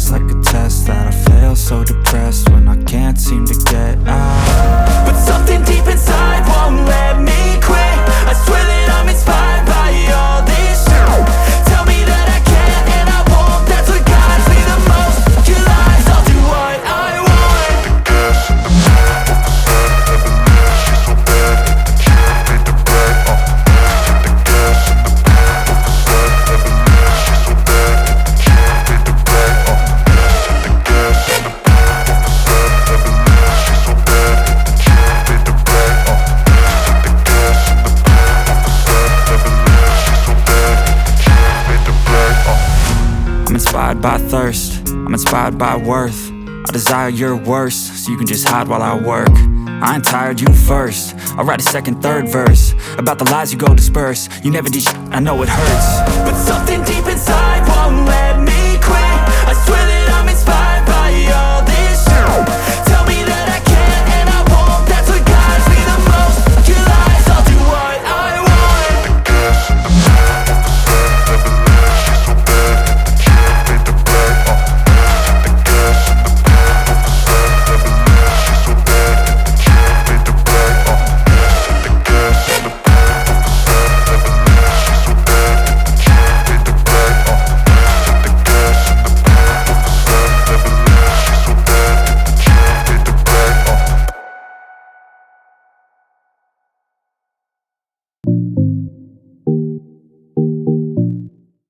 feels like a test that I fail, so depressed when I can't seem to get out. But something deep inside won't let me quit. I swear that I'm inspired by all this shit. Tell me that I can't and I won't. That's what guides me the most. Your lies, I'll do what I want. Gas in the middle of the sun, never leave. She's so bad, can't fade the bright. Hit the gas in the middle of the sun, never leave. She's so bad, can't fade the bright. Hit the gas in the middle of the sun, never leave. She's so bad, can't fade the bright. Hit the gas in the middle of the sun, never leave. She's so bad, can't fade the bright. I'm inspired by thirst, I'm inspired by worth. I desire your worst, so you can just hide while I work. I ain't tired, you first. I'll write a second, third verse about the lies you go disperse. You never did shit, I know it hurts. But something deep inside won't let